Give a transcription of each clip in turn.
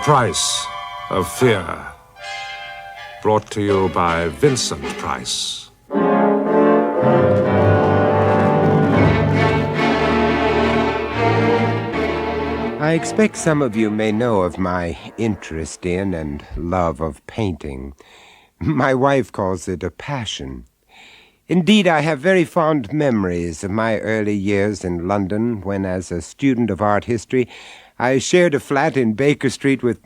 Price of Fear. Brought to you by Vincent Price. I expect some of you may know of my interest in and love of painting. My wife calls it a passion. Indeed, I have very fond memories of my early years in London when, as a student of art history, I shared a flat in Baker Street with...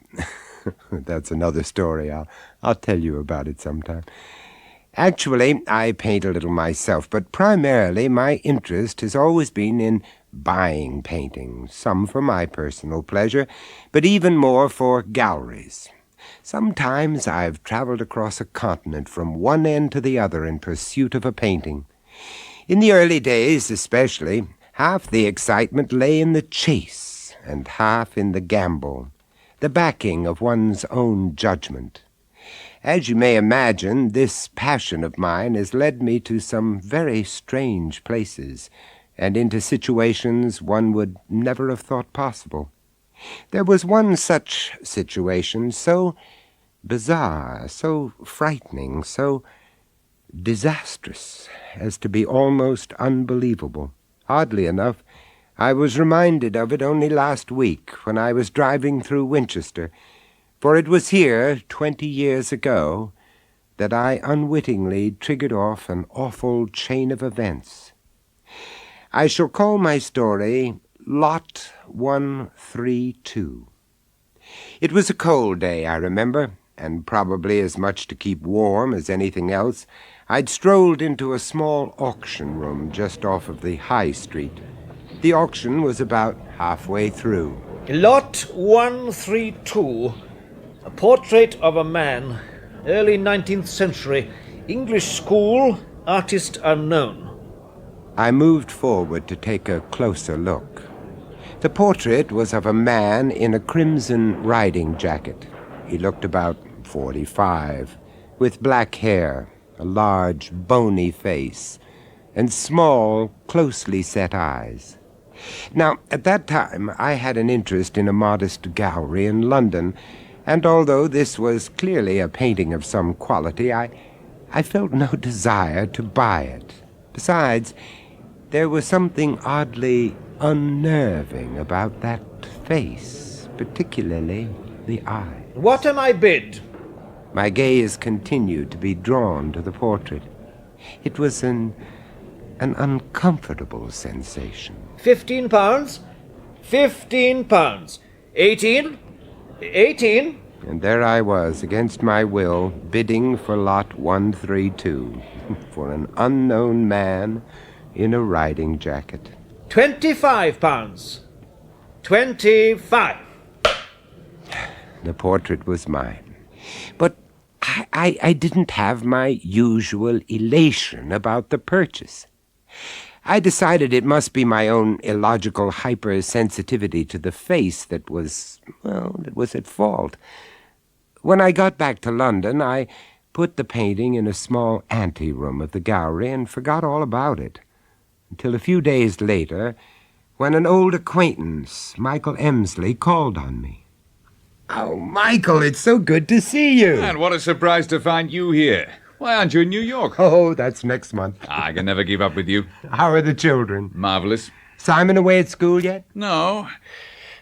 That's another story. I'll tell you about it sometime. Actually, I paint a little myself, but primarily my interest has always been in buying paintings, some for my personal pleasure, but even more for galleries. Sometimes I've traveled across a continent from one end to the other in pursuit of a painting. In the early days, especially, half the excitement lay in the chase and half in the gamble, the backing of one's own judgment. As you may imagine, this passion of mine has led me to some very strange places, and into situations one would never have thought possible. There was one such situation, so bizarre, so frightening, so disastrous, as to be almost unbelievable. Oddly enough, I was reminded of it only last week when I was driving through Winchester, for it was here, 20 years ago, that I unwittingly triggered off an awful chain of events. I shall call my story Lot 132. It was a cold day, I remember, and probably as much to keep warm as anything else, I'd strolled into a small auction room just off of the High Street. The auction was about halfway through. Lot 132. A portrait of a man. Early 19th century. English school. Artist unknown. I moved forward to take a closer look. The portrait was of a man in a crimson riding jacket. He looked about 45, with black hair, a large, bony face, and small, closely set eyes. Now, at that time, I had an interest in a modest gallery in London, and although this was clearly a painting of some quality, I felt no desire to buy it. Besides, there was something oddly unnerving about that face, particularly the eye. What am I bid? My gaze continued to be drawn to the portrait. It was an uncomfortable sensation. £15? £15. 18? 18? And there I was, against my will, bidding for Lot 132, for an unknown man in a riding jacket. £25. 25. The portrait was mine. But I didn't have my usual elation about the purchase. I decided it must be my own illogical hypersensitivity to the face that was at fault. When I got back to London, I put the painting in a small anteroom of the gallery and forgot all about it, until a few days later, when an old acquaintance, Michael Emsley, called on me. "Oh, Michael, it's so good to see you." And what a surprise to find you here. Why aren't you in New York? Oh, that's next month. I can never give up with you. How are the children? Marvelous. Simon away at school yet? No.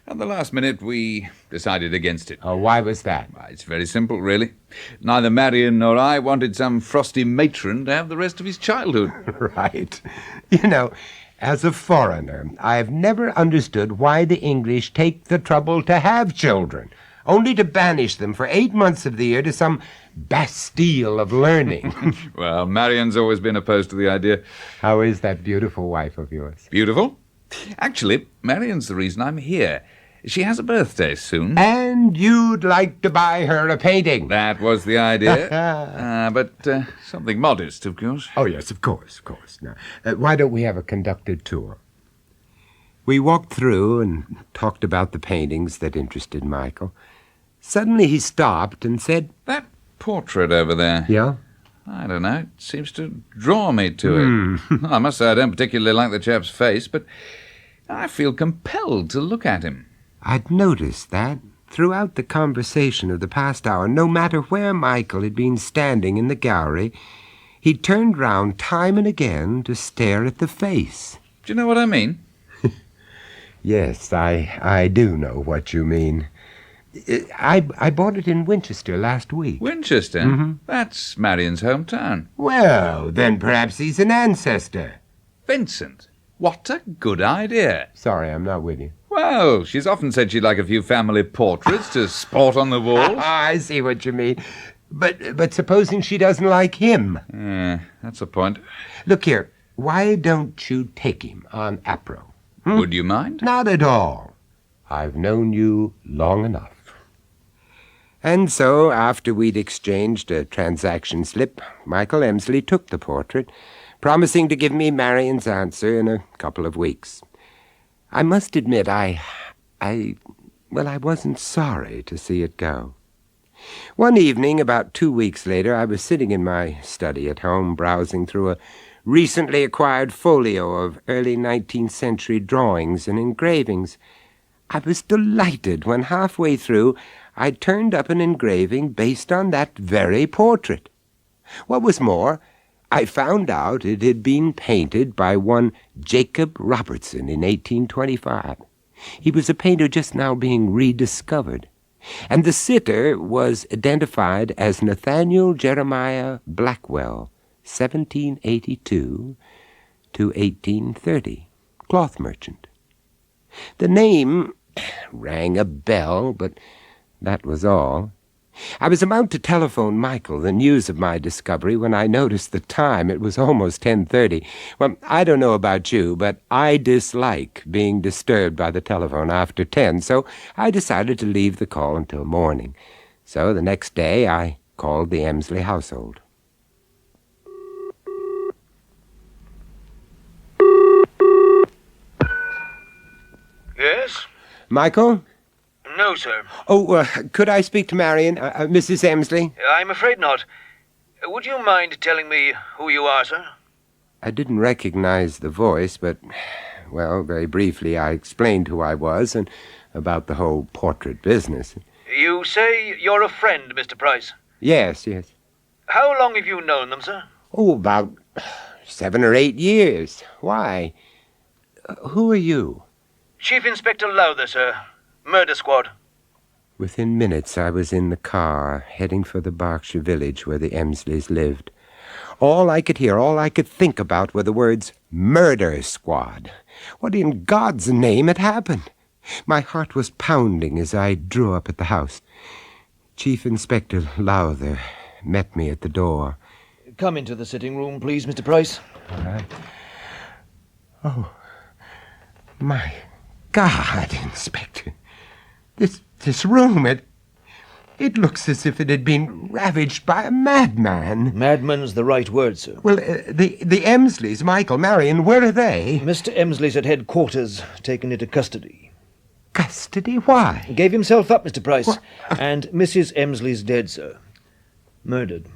At the last minute, we decided against it. Oh, why was that? It's very simple, really. Neither Marion nor I wanted some frosty matron to have the rest of his childhood. Right. You know, as a foreigner, I've never understood why the English take the trouble to have children, only to banish them for 8 months of the year to some Bastille of learning. Well, Marion's always been opposed to the idea. How is that beautiful wife of yours? Beautiful? Actually, Marion's the reason I'm here. She has a birthday soon. And you'd like to buy her a painting? That was the idea. But something modest, of course. Oh, yes, of course. Now, why don't we have a conducted tour? We walked through and talked about the paintings that interested Michael. Suddenly he stopped and said, That portrait over there. Yeah? I don't know. It seems to draw me to it. I must say I don't particularly like the chap's face, but I feel compelled to look at him. I'd noticed that throughout the conversation of the past hour, no matter where Michael had been standing in the gallery, he turned round time and again to stare at the face. Do you know what I mean? Yes, I do know what you mean. I bought it in Winchester last week. Winchester? Mm-hmm. That's Marion's hometown. Well, then perhaps he's an ancestor. Vincent, what a good idea. Sorry, I'm not with you. Well, she's often said she'd like a few family portraits to sport on the walls. I see what you mean. But supposing she doesn't like him? Yeah, that's a point. Look here, why don't you take him on Apro? Would you mind? Not at all. I've known you long enough. And so, after we'd exchanged a transaction slip, Michael Emsley took the portrait, promising to give me Marion's answer in a couple of weeks. I must admit, I wasn't sorry to see it go. One evening, about 2 weeks later, I was sitting in my study at home, browsing through a recently acquired folio of early 19th century drawings and engravings. I was delighted when halfway through I turned up an engraving based on that very portrait. What was more, I found out it had been painted by one Jacob Robertson in 1825. He was a painter just now being rediscovered, and the sitter was identified as Nathaniel Jeremiah Blackwell, 1782 to 1830, cloth merchant. The name rang a bell, but that was all. I was about to telephone Michael the news of my discovery when I noticed the time. It was almost 10:30. Well, I don't know about you, but I dislike being disturbed by the telephone after 10, so I decided to leave the call until morning. So the next day I called the Emsley household. Yes? Michael? No, sir. Oh, could I speak to Marion, Mrs. Emsley? I'm afraid not. Would you mind telling me who you are, sir? I didn't recognize the voice, but, well, very briefly I explained who I was and about the whole portrait business. You say you're a friend, Mr. Price. Yes. How long have you known them, sir? Oh, about 7 or 8 years. Why? Who are you? Chief Inspector Lowther, sir. Murder Squad. Within minutes I was in the car, heading for the Berkshire village where the Emsleys lived. All I could hear, all I could think about were the words, Murder Squad. What in God's name had happened? My heart was pounding as I drew up at the house. Chief Inspector Lowther met me at the door. Come into the sitting room, please, Mr. Price. All right. Oh, my God, Inspector. This room, it looks as if it had been ravaged by a madman. Madman's the right word, sir. Well, the Emsleys, Michael, Marion, where are they? Mr. Emsley's at headquarters, taken into custody. Custody? Why? Gave himself up, Mr. Price. What? And Mrs. Emsley's dead, sir. Murdered.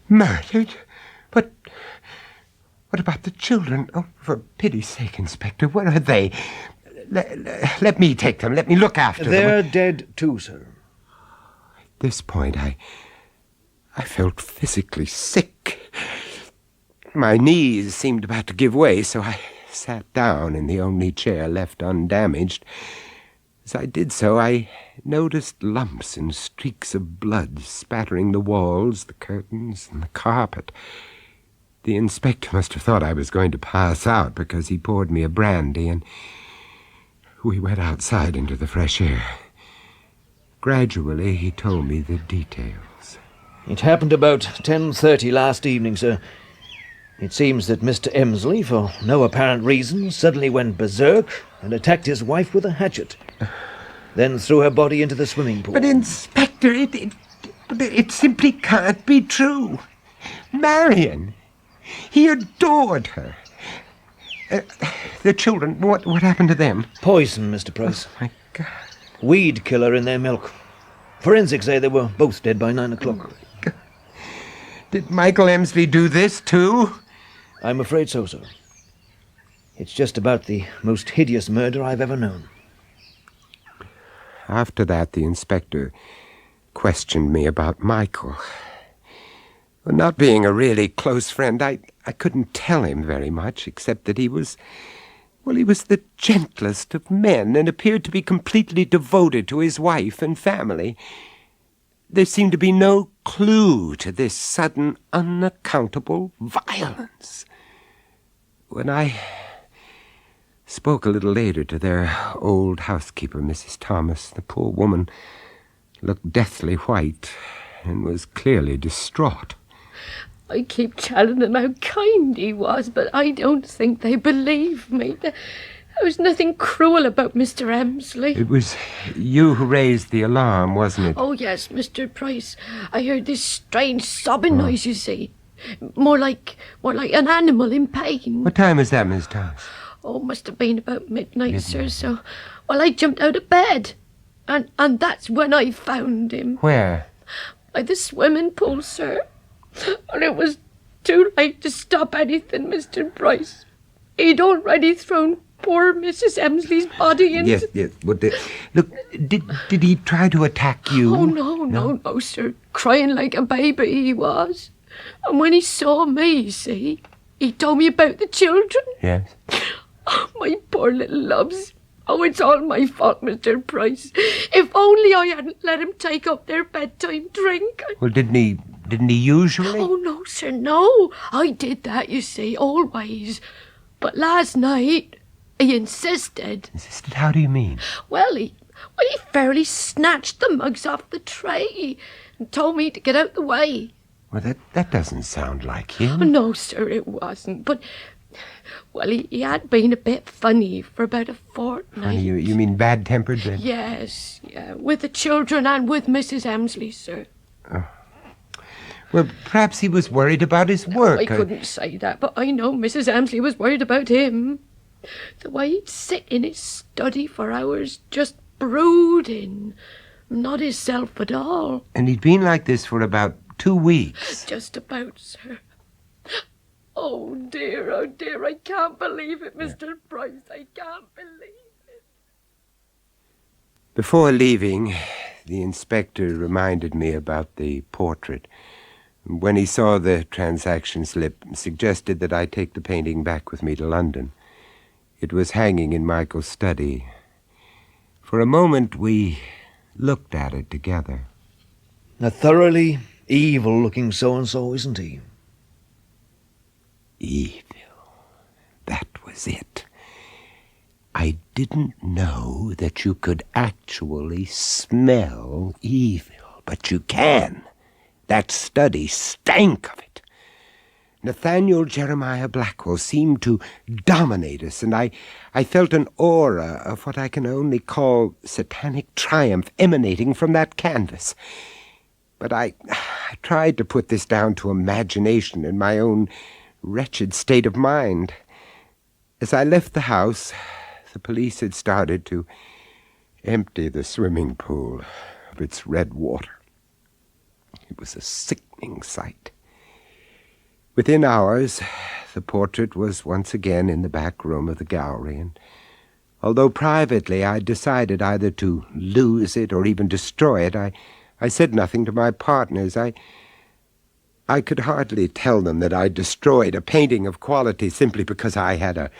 Murdered? But what about the children? Oh, for pity's sake, Inspector, where are they? Let me take them. Let me look after them. They're dead too, sir. At this point, I felt physically sick. My knees seemed about to give way, so I sat down in the only chair left undamaged. As I did so, I noticed lumps and streaks of blood spattering the walls, the curtains, and the carpet. The inspector must have thought I was going to pass out because he poured me a brandy, and we went outside into the fresh air. Gradually, he told me the details. It happened about 10:30 last evening, sir. It seems that Mr. Emsley, for no apparent reason, suddenly went berserk and attacked his wife with a hatchet. Then threw her body into the swimming pool. But, Inspector, it simply can't be true. Marion, he adored her. The children, what happened to them? Poison, Mr. Price. My God. Weed killer in their milk. Forensics say they were both dead by 9 o'clock. Did Michael Emsley do this, too? I'm afraid so, sir. It's just about the most hideous murder I've ever known. After that, the inspector questioned me about Michael. Well, not being a really close friend, I couldn't tell him very much, except that he was the gentlest of men and appeared to be completely devoted to his wife and family. There seemed to be no clue to this sudden, unaccountable violence. When I spoke a little later to their old housekeeper, Mrs. Thomas, the poor woman looked deathly white and was clearly distraught. I keep telling them how kind he was, but I don't think they believe me. There was nothing cruel about Mr. Emsley. It was you who raised the alarm, wasn't it? Oh, yes, Mr. Price. I heard this strange sobbing noise, you see. More like an animal in pain. What time was that, Miss Thomas? Oh, must have been about midnight, sir. So, I jumped out of bed. And that's when I found him. Where? By the swimming pool, sir. And it was too late to stop anything, Mr. Price. He'd already thrown poor Mrs. Emsley's body into... Yes. But look, did he try to attack you? Oh, no, sir. Crying like a baby he was. And when he saw me, you see, he told me about the children. Yes. Oh, my poor little loves. Oh, it's all my fault, Mr. Price. If only I hadn't let him take up their bedtime drink. Well, didn't he usually? Oh, no, sir, no. I did that, you see, always. But last night, he insisted. Insisted? How do you mean? Well, he fairly snatched the mugs off the tray and told me to get out the way. Well, that doesn't sound like him. No, sir, it wasn't. But, well, he had been a bit funny for about a fortnight. Funny, you mean bad-tempered then? Yes, with the children and with Mrs. Emsley, sir. Oh. Well, perhaps he was worried about his work. I couldn't say that, but I know Mrs. Emsley was worried about him. The way he'd sit in his study for hours just brooding. Not himself at all. And he'd been like this for about 2 weeks. Just about, sir. Oh, dear, I can't believe it, Mr. Price. I can't believe it. Before leaving, the inspector reminded me about the portrait. When he saw the transaction slip, suggested that I take the painting back with me to London. It was hanging in Michael's study. For a moment, we looked at it together. A thoroughly evil-looking so-and-so, isn't he? Evil. That was it. I didn't know that you could actually smell evil, but you can. That study stank of it. Nathaniel Jeremiah Blackwell seemed to dominate us, and I felt an aura of what I can only call satanic triumph emanating from that canvas. But I tried to put this down to imagination and my own wretched state of mind. As I left the house, the police had started to empty the swimming pool of its red water. It was a sickening sight. Within hours, the portrait was once again in the back room of the gallery, and although privately I decided either to lose it or even destroy it, I said nothing to my partners. I could hardly tell them that I destroyed a painting of quality simply because I had a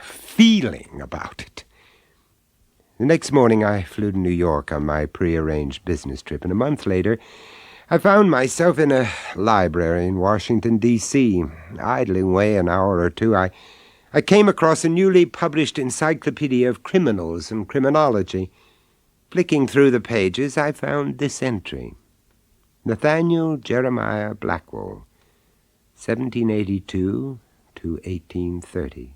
feeling about it. The next morning I flew to New York on my prearranged business trip, and a month later I found myself in a library in Washington, D.C. Idling away an hour or two, I came across a newly published encyclopedia of criminals and criminology. Flicking through the pages, I found this entry. Nathaniel Jeremiah Blackwell, 1782 to 1830.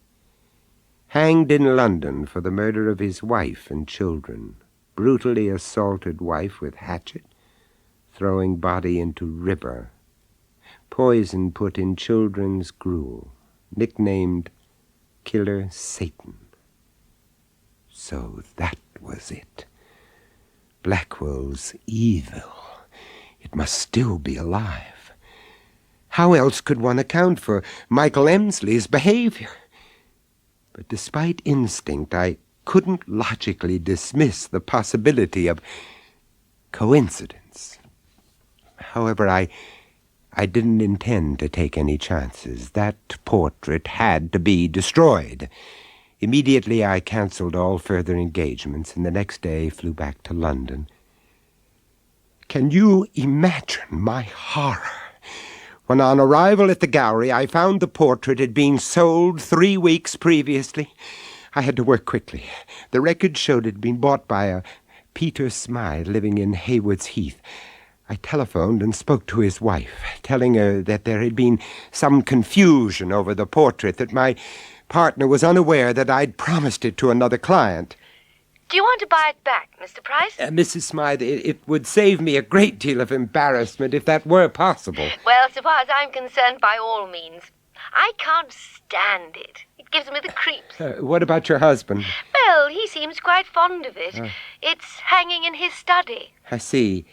Hanged in London for the murder of his wife and children. Brutally assaulted wife with hatchet. Throwing body into river. Poison put in children's gruel. Nicknamed Killer Satan. So that was it. Blackwell's evil. It must still be alive. How else could one account for Michael Emsley's behavior? But despite instinct, I couldn't logically dismiss the possibility of coincidence. However, I didn't intend to take any chances. That portrait had to be destroyed. Immediately I cancelled all further engagements, and the next day flew back to London. Can you imagine my horror when on arrival at the gallery I found the portrait had been sold 3 weeks previously? I had to work quickly. The record showed it had been bought by a Peter Smythe living in Haywards Heath. I telephoned and spoke to his wife, telling her that there had been some confusion over the portrait, that my partner was unaware that I'd promised it to another client. Do you want to buy it back, Mr. Price? Mrs. Smythe, it would save me a great deal of embarrassment if that were possible. Well, so far as I'm concerned, by all means. I can't stand it. It gives me the creeps. What about your husband? Well, he seems quite fond of it. It's hanging in his study. I see.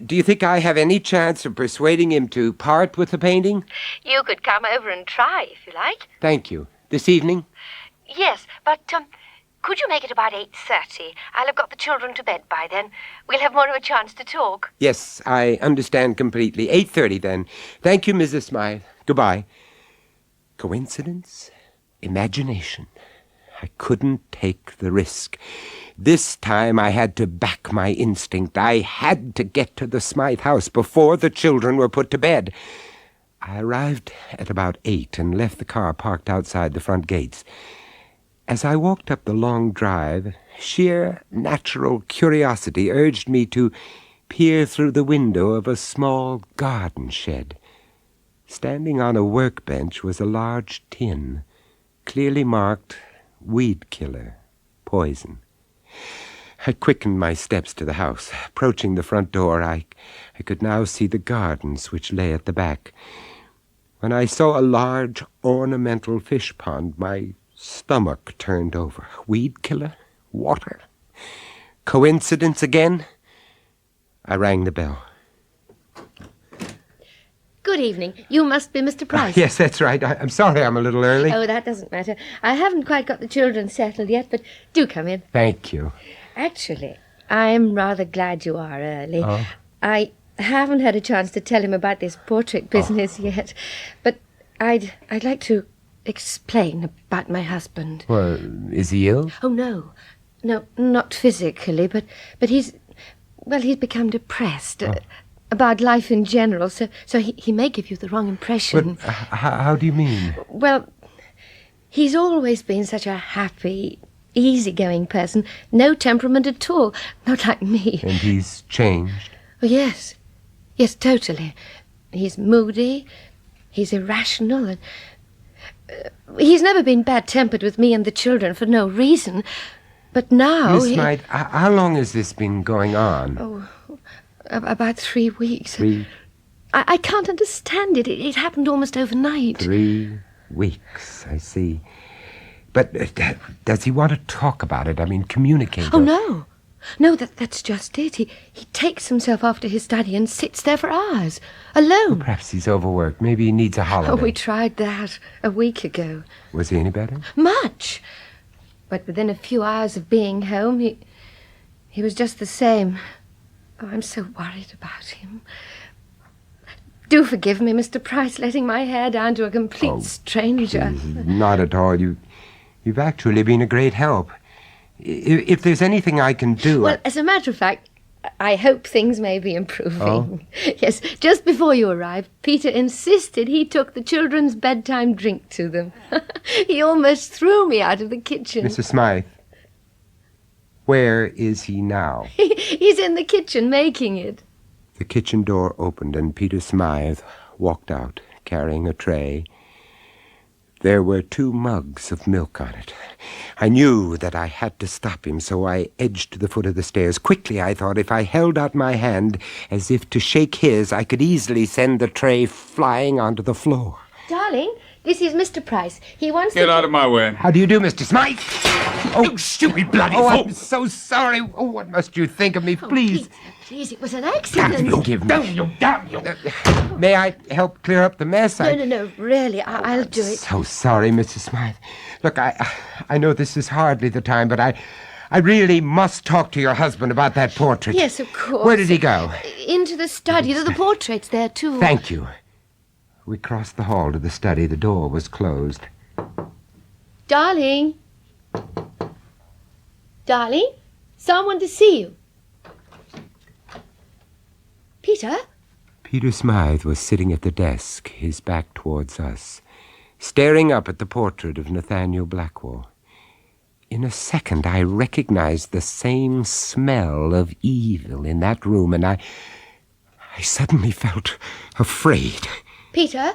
Do you think I have any chance of persuading him to part with the painting? You could come over and try, if you like. Thank you. This evening? Yes, but could you make it about 8:30? I'll have got the children to bed by then. We'll have more of a chance to talk. Yes, I understand completely. 8:30 then. Thank you, Mrs. Smythe. Goodbye. Coincidence? Imagination. I couldn't take the risk. This time I had to back my instinct. I had to get to the Smythe house before the children were put to bed. I arrived at about 8 and left the car parked outside the front gates. As I walked up the long drive, sheer natural curiosity urged me to peer through the window of a small garden shed. Standing on a workbench was a large tin, clearly marked weed killer, poison. I quickened my steps to the house. Approaching the front door, I could now see the gardens which lay at the back. When I saw a large ornamental fish pond, my stomach turned over. Weed killer? Water? Coincidence again? I rang the bell. Good evening. You must be Mr. Price. Yes, that's right. I'm sorry I'm a little early. Oh, that doesn't matter. I haven't quite got the children settled yet, but do come in. Thank you. Actually, I'm rather glad you are early. Oh. I haven't had a chance to tell him about this portrait business yet, but I'd like to explain about my husband. Well, is he ill? Oh, no. No, not physically, but he's become depressed. About life in general, so he may give you the wrong impression. But how do you mean? Well, he's always been such a happy, easygoing person. No temperament at all. Not like me. And he's changed? Oh, yes. Yes, totally. He's moody. He's irrational. And he's never been bad-tempered with me and the children for no reason. But now... Miss Smythe, how long has this been going on? Oh, about 3 weeks. 3... I can't understand it. It happened almost overnight. 3 weeks, I see. But does he want to talk about it? I mean, communicate? Oh, no. No, that's just it. He takes himself off to his study and sits there for hours, alone. Perhaps he's overworked. Maybe he needs a holiday. Oh, we tried that a week ago. Was he any better? Much. But within a few hours of being home, he was just the same. Oh, I'm so worried about him. Do forgive me, Mr. Price, letting my hair down to a complete stranger. Not at all. You've actually been a great help. If there's anything I can do... Well, as a matter of fact, I hope things may be improving. Oh? Yes, just before you arrived, Peter insisted he took the children's bedtime drink to them. He almost threw me out of the kitchen. Mrs. Smythe, where is he now? He's in the kitchen making it. The kitchen door opened and Peter Smythe walked out, carrying a tray. There were 2 mugs of milk on it. I knew that I had to stop him, so I edged to the foot of the stairs. Quickly, I thought, if I held out my hand as if to shake his, I could easily send the tray flying onto the floor. Darling, this is Mr. Price. He wants Get to... out of my way. How do you do, Mr. Smythe? You stupid bloody fool! I'm so sorry. Oh, what must you think of me? Please. Peter, please, it was an accident. Forgive me. Damn you. May I help clear up the mess? No, really, I'll do it. So sorry, Mrs. Smythe. Look, I know this is hardly the time, but I really must talk to your husband about that portrait. Yes, of course. Where did he go? Into the study. The portrait's there, too. Thank you. We crossed the hall to the study. The door was closed. Darling? Darling? Someone to see you. Peter? Peter Smythe was sitting at the desk, his back towards us, staring up at the portrait of Nathaniel Blackwell. In a second, I recognized the same smell of evil in that room, and I suddenly felt afraid. Peter?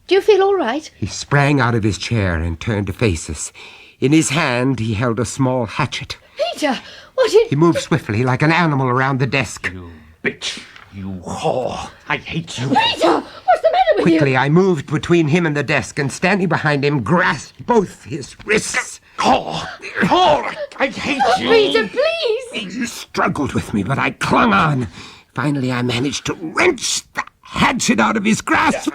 Do you feel all right? He sprang out of his chair and turned to face us. In his hand, he held a small hatchet. Peter, what did... He moved swiftly, like an animal, around the desk. You bitch! You whore! I hate you! Peter! What's the matter with Quickly, you? I moved between him and the desk, and standing behind him, grasped both his wrists. Whore! Whore! I hate you! Peter, please! He struggled with me, but I clung on. Finally, I managed to wrench the hatchet out of his grasp.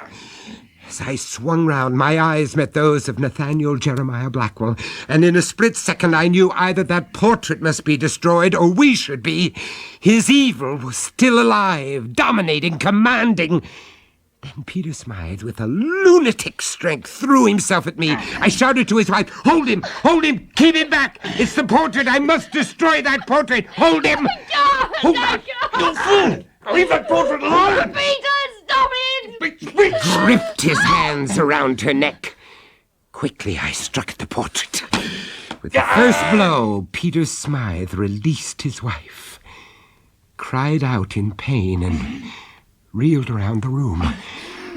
As I swung round, my eyes met those of Nathaniel Jeremiah Blackwell, and in a split second I knew either that portrait must be destroyed or we should be. His evil was still alive, dominating, commanding. Then Peter Smythe, with a lunatic strength, threw himself at me. I shouted to his wife, "Hold him! Hold him! Keep him back! It's the portrait! I must destroy that portrait! Hold him!" Hold on! You fool! Leave that portrait alone! Peter, stop it! Gripped his hands around her neck. Quickly, I struck at the portrait. With the first blow, Peter Smythe released his wife, cried out in pain, and reeled around the room.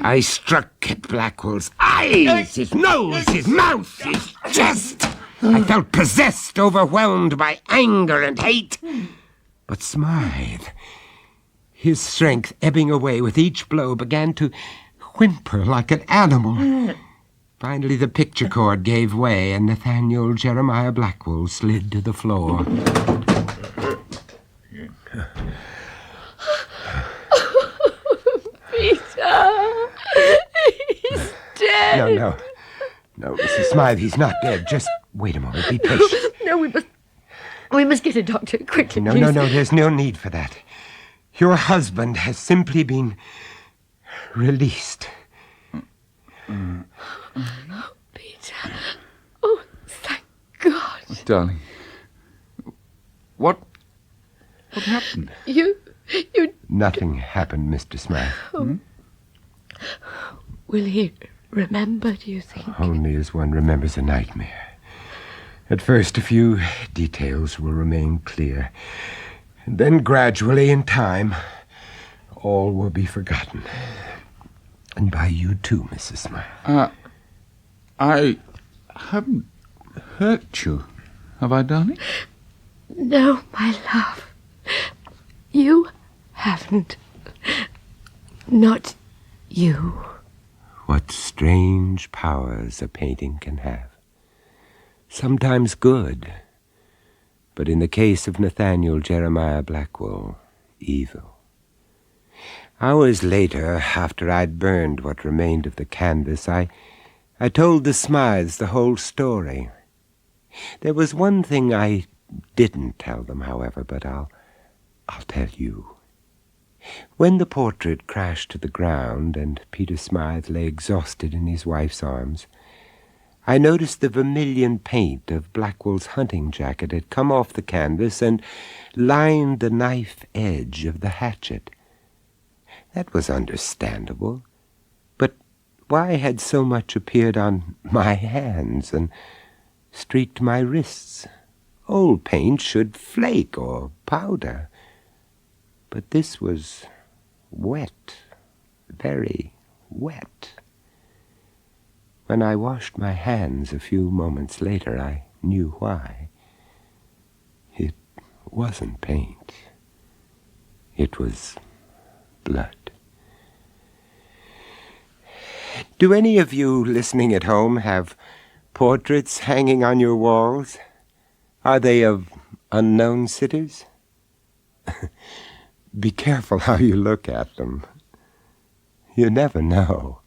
I struck at Blackwell's eyes, his nose, his mouth, his chest. I felt possessed, overwhelmed by anger and hate. But Smythe, his strength ebbing away with each blow, began to whimper like an animal. Finally, the picture cord gave way, and Nathaniel Jeremiah Blackwell slid to the floor. Peter! He's dead! No, Mrs. Smythe, he's not dead. Just wait a moment. Be patient. No, we must get a doctor quickly, No, please. there's no need for that. Your husband has simply been released. Peter. Oh, thank God. Darling, what happened? You... Nothing happened, Mr. Smythe. Will he remember, do you think? Only as one remembers a nightmare. At first, a few details will remain clear. And then gradually, in time, all will be forgotten. And by you too, Mrs. Smythe. I haven't hurt you, have I, darling? No, my love. You haven't. Not you. What strange powers a painting can have. Sometimes good, but in the case of Nathaniel Jeremiah Blackwell, evil. Hours later, after I'd burned what remained of the canvas, I told the Smythes the whole story. There was one thing I didn't tell them, however, but I'll tell you. When the portrait crashed to the ground and Peter Smythe lay exhausted in his wife's arms, I noticed the vermilion paint of Blackwell's hunting jacket had come off the canvas and lined the knife edge of the hatchet. That was understandable, but why had so much appeared on my hands and streaked my wrists? Old paint should flake or powder. But this was wet, very wet. When I washed my hands a few moments later, I knew why. It wasn't paint. It was blood. Do any of you listening at home have portraits hanging on your walls? Are they of unknown cities? Be careful how you look at them. You never know.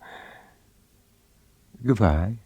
Goodbye.